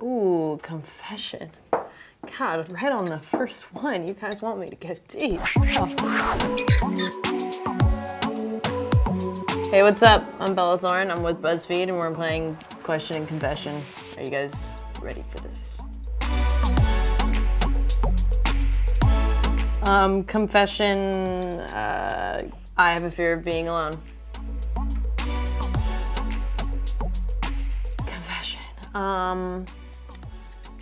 Ooh, confession. God, right on the first one. You guys want me to get deep. Hey, what's up? I'm Bella Thorne. I'm with BuzzFeed, and we're playing Question and Confession. Are you guys ready for this? Confession. I have a fear of being alone. Confession.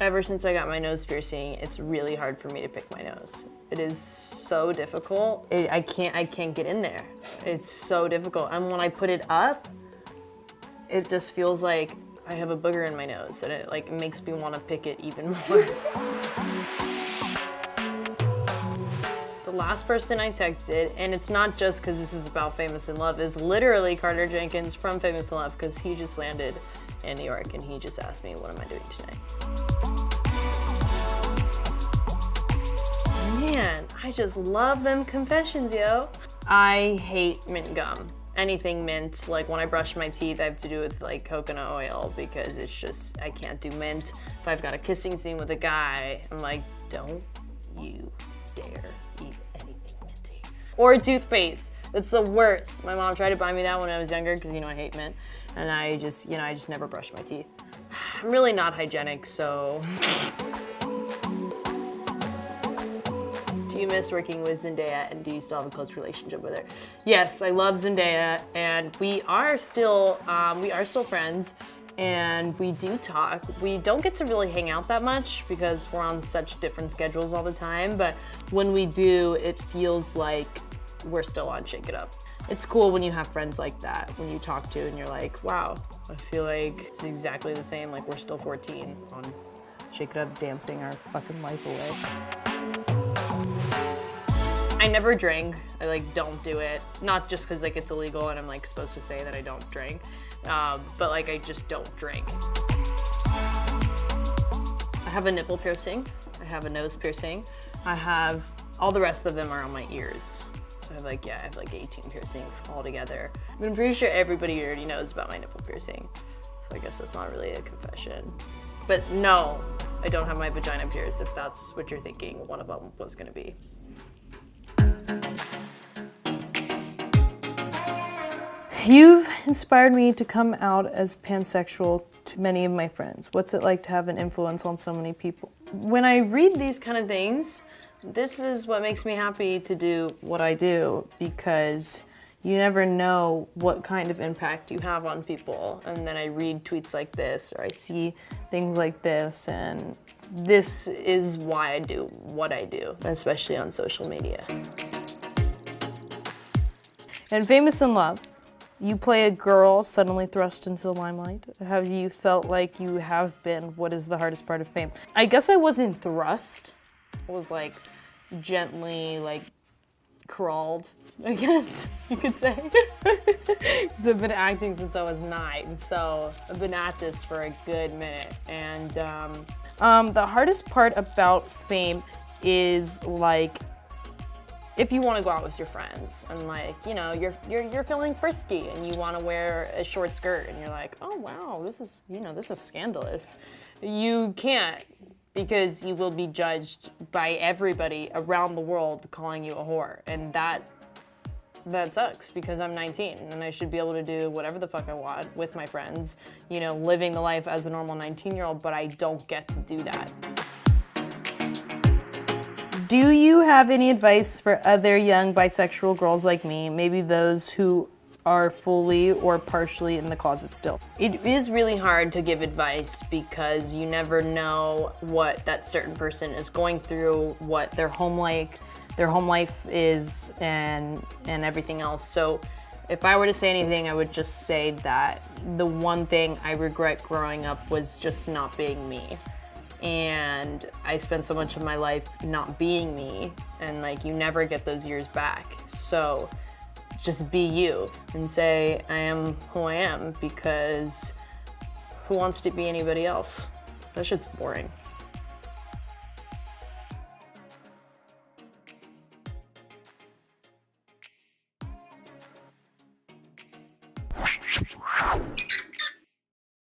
Ever since I got my nose piercing, it's really hard for me to pick my nose. It is so difficult. I can't get in there. It's so difficult. And when I put it up, it just feels like I have a booger in my nose, and it like makes me want to pick it even more. The last person I texted, and it's not just because this is about Famous in Love, is literally Carter Jenkins from Famous in Love, because he just landed in New York and he just asked me, what am I doing tonight? Man, I just love them confessions, yo. I hate mint gum. Anything mint, like when I brush my teeth, I have to do with like coconut oil because it's just, I can't do mint. If I've got a kissing scene with a guy, I'm like, don't you dare eat anything minty. Or toothpaste, that's the worst. My mom tried to buy me that when I was younger because, you know, I hate mint. And I just never brush my teeth. I'm really not hygienic, so. Do you miss working with Zendaya, and do you still have a close relationship with her? Yes, I love Zendaya, and we are still friends, and we do talk. We don't get to really hang out that much because we're on such different schedules all the time, but when we do, it feels like we're still on Shake It Up. It's cool when you have friends like that, when you talk to and you're like, wow, I feel like it's exactly the same, like we're still 14 on Shake It Up, dancing our fucking life away. I never drink. I like don't do it. Not just because like it's illegal and I'm like supposed to say that I don't drink, but like I just don't drink. I have a nipple piercing. I have a nose piercing. I have, all the rest of them are on my ears. So I have like 18 piercings all together. I'm pretty sure everybody already knows about my nipple piercing. So I guess that's not really a confession. But no, I don't have my vagina pierced, if that's what you're thinking one of them was gonna be. You've inspired me to come out as pansexual to many of my friends. What's it like to have an influence on so many people? When I read these kind of things, this is what makes me happy to do what I do, because you never know what kind of impact you have on people. And then I read tweets like this, or I see things like this, and this is why I do what I do, especially on social media. In Famous in Love, you play a girl suddenly thrust into the limelight. Have you felt like you have been? What is the hardest part of fame? I guess I wasn't thrust. I was like gently like crawled, I guess you could say. Because I've been acting since I was 9, so I've been at this for a good minute. And the hardest part about fame is like, if you want to go out with your friends and like, you know, you're feeling frisky and you want to wear a short skirt and you're like, oh wow, this is scandalous. You can't, because you will be judged by everybody around the world calling you a whore, and that sucks because I'm 19 and I should be able to do whatever the fuck I want with my friends, you know, living the life as a normal 19-year-old, but I don't get to do that. Do you have any advice for other young bisexual girls like me, maybe those who are fully or partially in the closet still? It is really hard to give advice because you never know what that certain person is going through, what their home life is, and everything else. So if I were to say anything, I would just say that the one thing I regret growing up was just not being me. And I spent so much of my life not being me, and like you never get those years back. So just be you and say, I am who I am, because who wants to be anybody else? That shit's boring.